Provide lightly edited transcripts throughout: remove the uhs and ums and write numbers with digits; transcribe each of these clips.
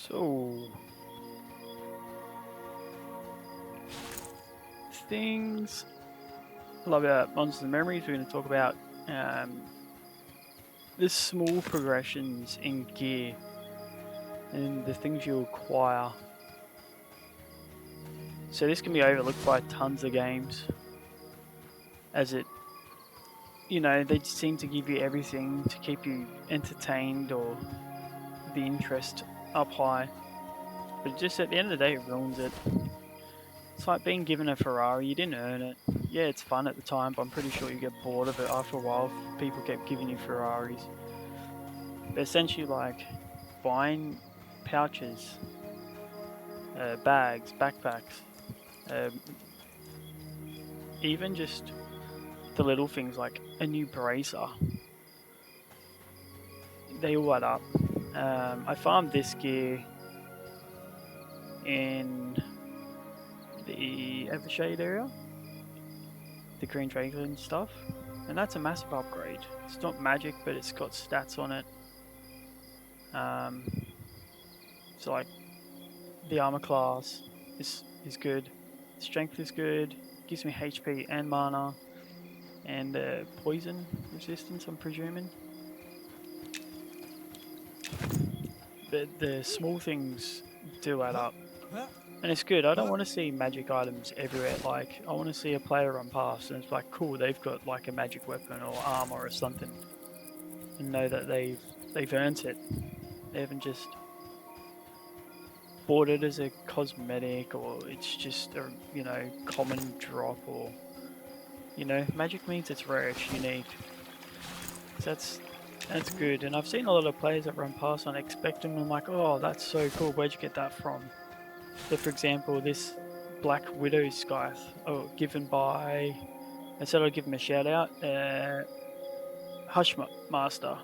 So, things I love about Monsters and Memories. We're going to talk about um, the small progressions in gear and the things you acquire. So this can be overlooked by tons of games, as they seem to give you everything to keep you entertained or the interest up high. But just at the end of the day, it ruins it. It's like being given a Ferrari, you didn't earn it. Yeah, it's fun at the time, but I'm pretty sure you get bored of it after a while if people kept giving you Ferraris. But essentially, like buying pouches, bags, backpacks, um, even just the little things like a new bracer, they all add up. I farmed this gear in the Evershade area, the Green Dragon stuff, and that's a massive upgrade. It's not magic, but it's got stats on it. Um, so like the armor class is good, strength is good, gives me HP and mana, and poison resistance. I'm presuming, but the small things do add up. And it's good. I don't want to see magic items everywhere. Like, I want to see a player run past and it's like, cool, they've got like a magic weapon or armor or something, and know that they've earned it. They haven't just bought it as a cosmetic or it's just a common drop, or magic means it's rare, it's unique. So that's good. And I've seen a lot of players that run past and expect them. I'm like, oh, that's so cool. Where'd you get that from? So, for example, this Black Widow Scythe, given by. I said I'd give him a shout out. Master.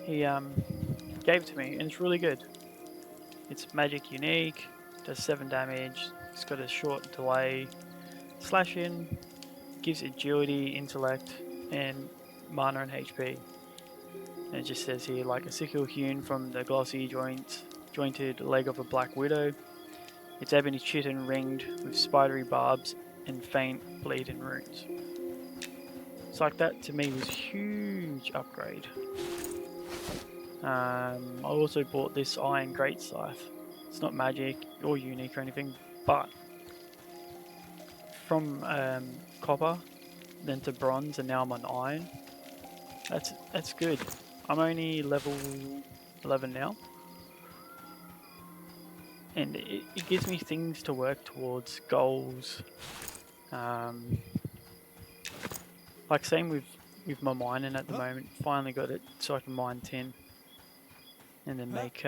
He gave it to me, and it's really good. It's magic unique. Does 7 damage. It's got a short delay. Slash in. Gives agility, intellect, and mana and HP. And it just says here, like a sickle hewn from the glossy jointed leg of a black widow. Its ebony chitin ringed with spidery barbs and faint bleeding runes. It's like that to me was huge upgrade. I also bought this iron great scythe. It's not magic or unique or anything, but from copper, then to bronze, and now I'm on iron. That's good. I'm only level 11 now, and it gives me things to work towards, goals. Like same with my mining at the moment. Finally got it so I can mine tin, and then make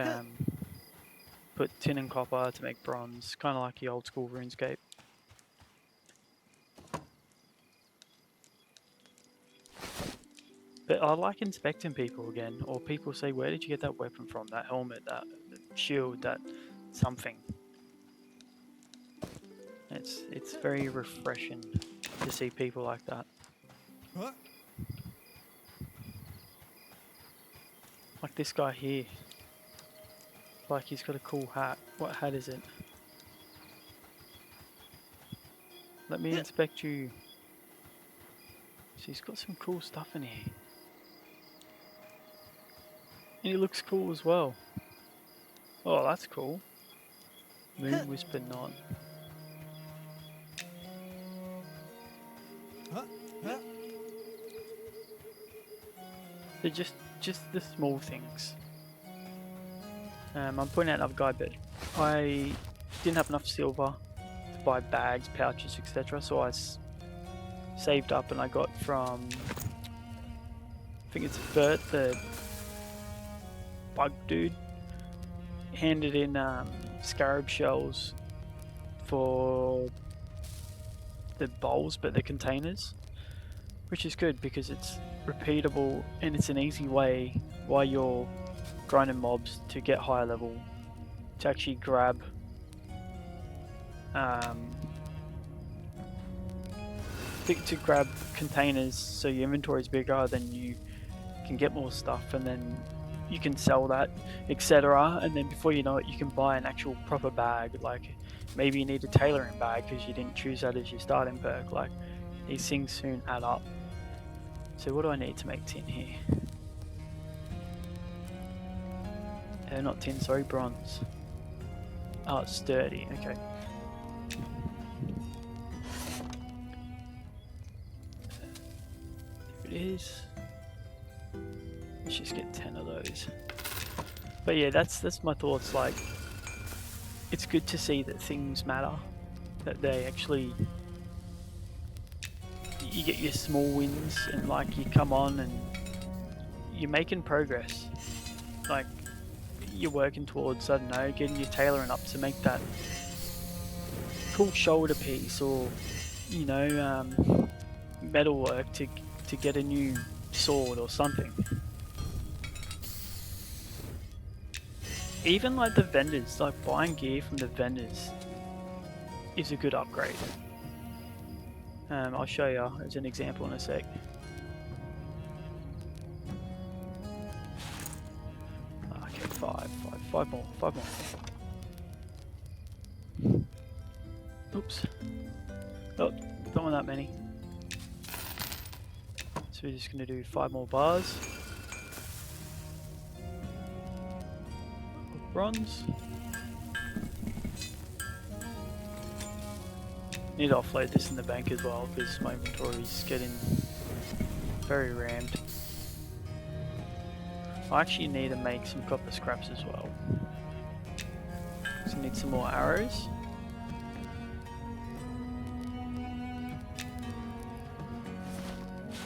put tin and copper to make bronze, kind of like the old school RuneScape. But I like inspecting people again, or people say, "Where did you get that weapon from? That helmet, that shield, that something." It's very refreshing to see people like that. Like this guy here. Like he's got a cool hat. What hat is it? Let me inspect you. So he's got some cool stuff in here. And he looks cool as well. Oh, that's cool. Moon Whisper Nod. They're just the small things. I'm pointing out another guy, but I didn't have enough silver to buy bags, pouches, etc. So I saved up, and I got from, I think it's Bert, the bug dude, handed in scarab shells for the bowls, but the containers, which is good because it's repeatable and it's an easy way while you're grinding mobs to get higher level to actually grab to grab containers, so your inventory is bigger, then you can get more stuff, and then you can sell that, etc. And then before you know it, you can buy an actual proper bag. Like maybe you need a tailoring bag because you didn't choose that as your starting perk. Like these things soon add up. So what do I need to make tin here? Not tin, sorry, bronze. Oh, it's sturdy, okay. There it is. Let's just get 10 of those. But yeah, that's my thoughts. Like, it's good to see that things matter, that they actually, you get your small wins and like you come on and you're making progress. Like, you're working towards, I don't know, getting your tailoring up to make that cool shoulder piece, or you know, metalwork to get a new sword or something. Even like the vendors, like buying gear from the vendors is a good upgrade. I'll show you as an example in a sec. Okay, five more. Oops. Oh, don't want that many. So we're just going to do 5 more bars. Bronze. Need to offload this in the bank as well because my inventory is getting very rammed. I actually need to make some copper scraps as well. So I need some more arrows.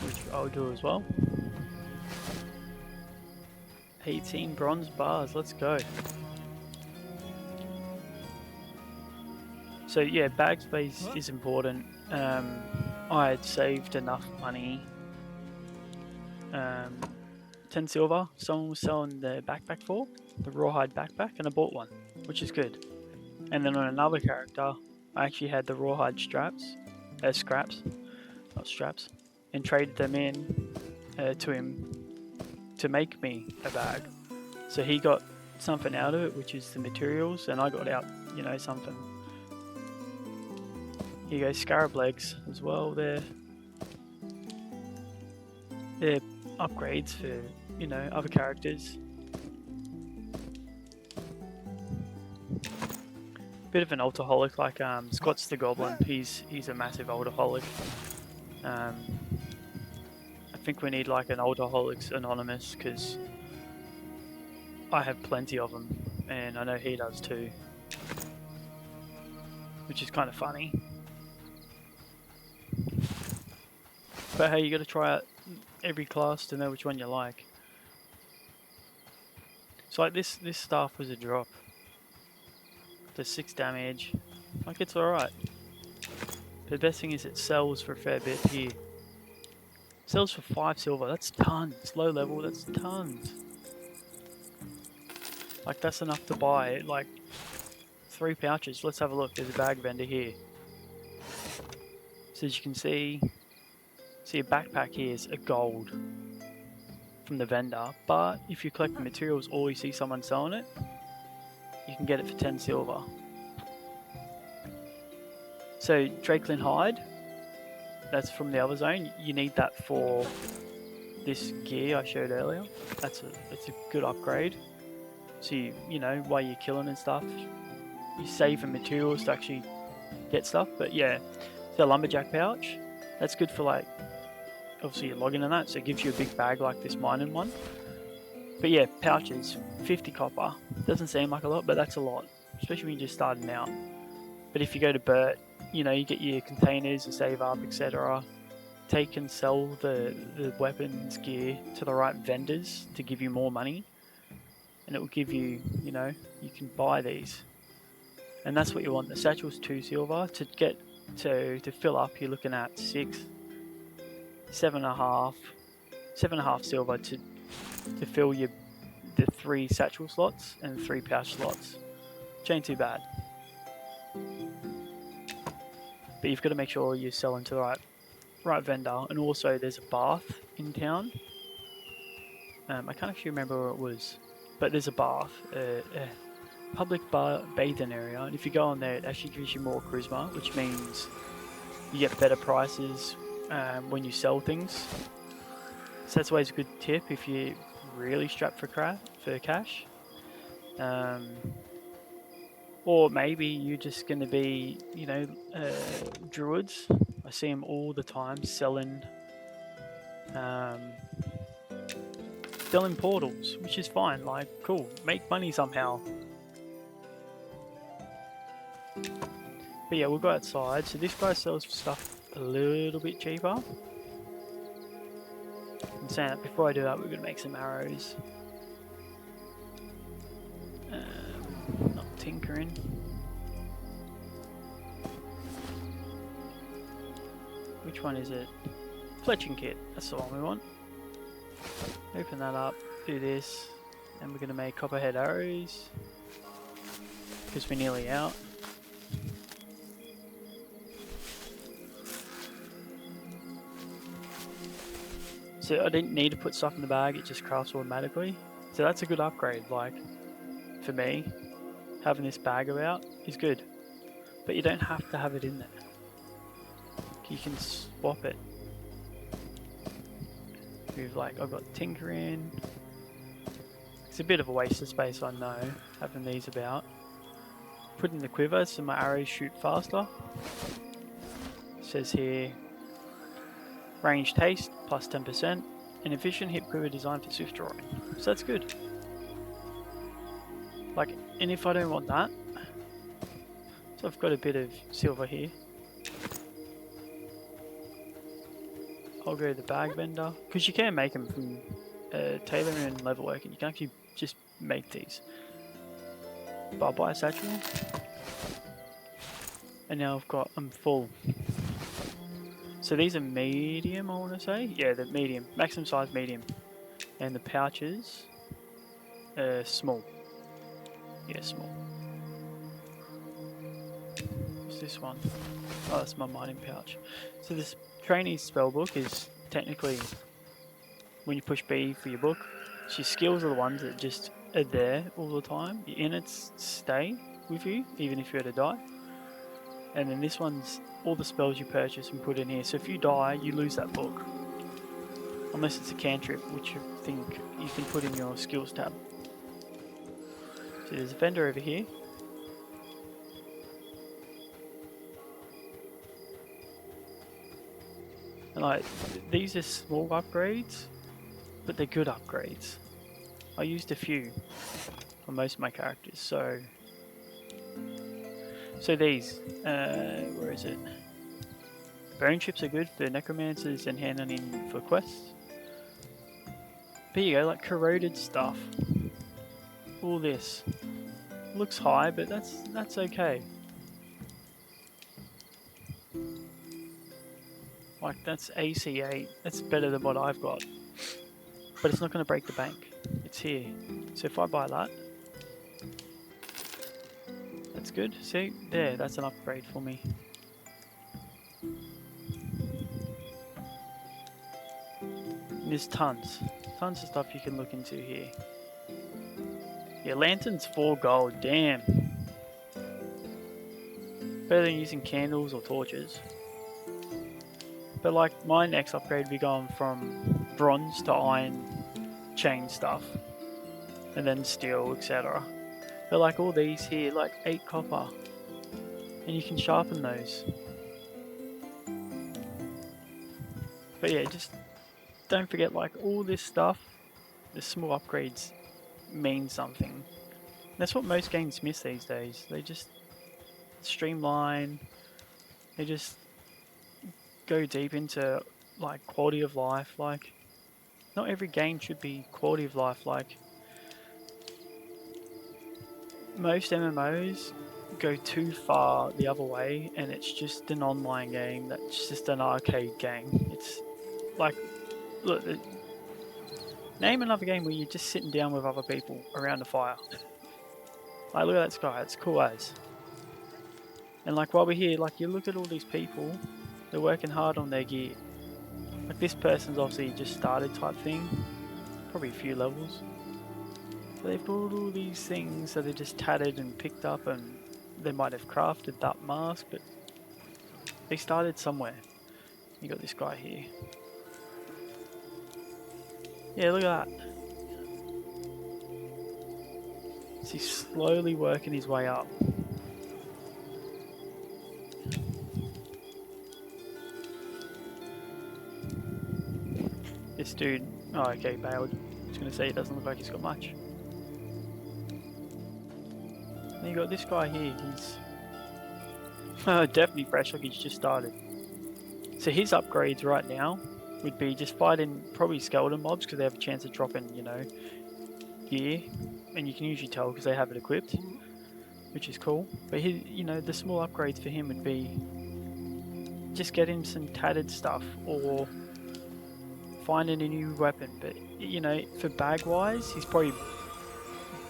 Which I'll do as well. 18 bronze bars, let's go. So yeah, bag space is important. I had saved enough money. 10 silver, someone was selling the backpack for, the rawhide backpack, and I bought one, which is good. And then on another character, I actually had the rawhide scraps, not straps, and traded them in to him to make me a bag. So he got something out of it, which is the materials, and I got out, you know, something. Here you go, scarab legs as well. They're upgrades for, you know, other characters. Bit of an alcoholic, like Scott's the Goblin. He's a massive alcoholic. I think we need like an Alcoholics Anonymous because I have plenty of them, and I know he does too, which is kind of funny. But hey, you got to try out every class to know which one you like. So like this staff was a drop. The 6 damage, like it's alright. The best thing is it sells for a fair bit here. Sells for 5 silver, that's tons. Low level, that's tons. Like that's enough to buy like 3 pouches. Let's have a look, there's a bag vendor here. So as you can see a backpack here is a gold from the vendor, but if you collect the materials or you see someone selling it, you can get it for 10 silver. So Drakelin hide, that's from the other zone. You need that for this gear I showed earlier. It's a good upgrade. So you know, while you're killing and stuff, you save in materials to actually get stuff. But yeah, the lumberjack pouch, that's good for like, obviously you're logging in that, so it gives you a big bag like this mining one. But yeah, pouches, 50 copper. Doesn't seem like a lot, but that's a lot, especially when you're just starting out. But if you go to Burt, you know, you get your containers, you save up, etc. Take and sell the weapons gear to the right vendors to give you more money. And it will give you, you know, you can buy these. And that's what you want. The satchel's 2 silver. To get to fill up, you're looking at 6, 7.5 silver to fill the 3 satchel slots and 3 pouch slots. Which ain't too bad. But you've got to make sure you're selling to the right vendor. And also there's a bath in town. I can't actually remember where it was, but there's a bath, a public bathing area, and if you go on there, it actually gives you more charisma, which means you get better prices when you sell things. So that's always a good tip if you're really strapped for cash. Or maybe you're just going to be, druids. I see them all the time selling portals, which is fine. Like, cool, make money somehow. But yeah, we'll go outside. So this guy sells stuff a little bit cheaper. I'm saying that before I do that, we're gonna make some arrows. Not tinkering. Which one is it? Fletching kit. That's the one we want. Open that up. Do this, and we're gonna make copperhead arrows because we're nearly out. So I didn't need to put stuff in the bag, it just crafts automatically. So that's a good upgrade, like, for me. Having this bag about is good. But you don't have to have it in there. You can swap it. We've I've got tinkering. It's a bit of a waste of space, I know, having these about. Put in the quiver so my arrows shoot faster. It says here, ranged haste plus 10%, an efficient hip quiver designed for swift drawing. So that's good. And if I don't want that, so I've got a bit of silver here. I'll go to the bag bender, because you can make them from tailor and leather work, and you can actually just make these. But I'll buy a satchel, and now I'm full. So these are medium, I want to say. Yeah, they're medium, maximum size medium, and the pouches are small. Yeah, small. What's this one? Oh, that's my mining pouch. So this trainee spellbook is technically when you push B for your book. So your skills are the ones that just are there all the time. Your innits stay with you even if you were to die. And then this one's all the spells you purchase and put in here. So if you die, you lose that book. Unless it's a cantrip, which I think you can put in your skills tab. So there's a vendor over here. And these are small upgrades, but they're good upgrades. I used a few on most of my characters, so these, where is it? Bone chips are good for necromancers and handing in for quests. But you go, corroded stuff. All this looks high, but that's okay. That's AC8. That's better than what I've got. But it's not going to break the bank. It's here. So if I buy that, that's good. See, there, that's an upgrade for me. And there's tons of stuff you can look into here. Yeah, lanterns 4 gold, damn. Better than using candles or torches. But my next upgrade will be going from bronze to iron chain stuff. And then steel, etc. But all these here, 8 copper. And you can sharpen those. But yeah, just don't forget all this stuff, the small upgrades mean something. That's what most games miss these days. They just streamline, they just go deep into quality of life. Not every game should be quality of life. Most MMOs go too far the other way, and it's just an online game that's just an arcade game. It's look, name another game where you're just sitting down with other people around a fire. Look at that sky, it's cool as. And while we're here, you look at all these people, they're working hard on their gear. This person's obviously just started type thing. probably a few levels. So they've got all these things that are just tattered and picked up, and they might have crafted that mask, but they started somewhere. You got this guy here. Yeah, look at that. So he's slowly working his way up. This dude, oh okay, bailed. I was going to say he doesn't look like he's got much. Then you got this guy here, he's definitely fresh, like he's just started. So his upgrades right now would be just fighting probably skeleton mobs because they have a chance of dropping, you know, gear. And you can usually tell because they have it equipped, which is cool. But he, you know, the small upgrades for him would be just getting some tattered stuff or finding a new weapon. But you know, for bag wise, he's probably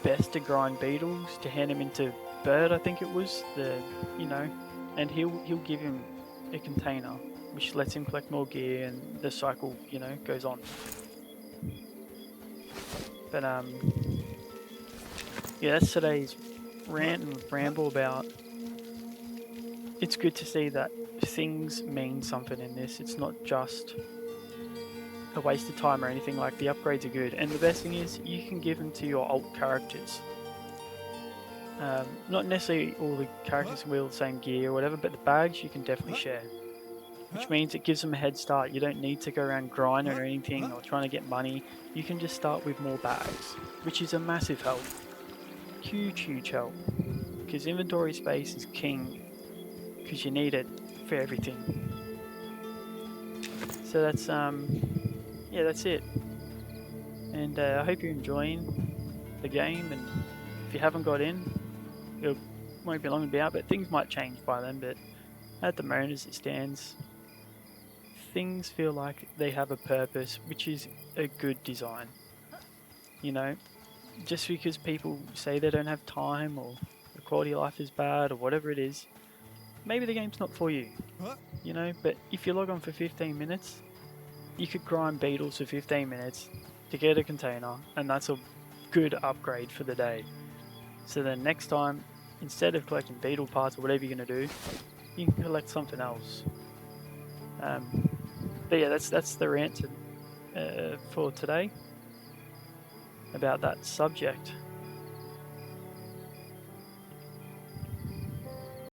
best to grind beetles to hand him into Bird, I think it was the, you know, and he'll give him a container which lets him collect more gear, and the cycle, you know, goes on. But yeah, that's today's rant and ramble about. It's good to see that things mean something in this. It's not just a waste of time or anything. Like, the upgrades are good, and the best thing is you can give them to your alt characters. Not necessarily all the characters will the same gear or whatever, but the bags you can definitely share, which means it gives them a head start. You don't need to go around grinding or anything or trying to get money. You can just start with more bags, which is a massive help. Huge help, because inventory space is king, because you need it for everything. So that's yeah, that's it. And I hope you're enjoying the game, and if you haven't got in, it won't be long to be out, but things might change by then. But at the moment as it stands, things feel like they have a purpose, which is a good design. You know, just because people say they don't have time or the quality of life is bad or whatever it is, maybe the game's not for you, you know. But if you log on for 15 minutes, you could grind beetles for 15 minutes to get a container, and that's a good upgrade for the day. So then next time, instead of collecting beetle parts or whatever you're going to do, you can collect something else. But yeah, that's the rant for today about that subject.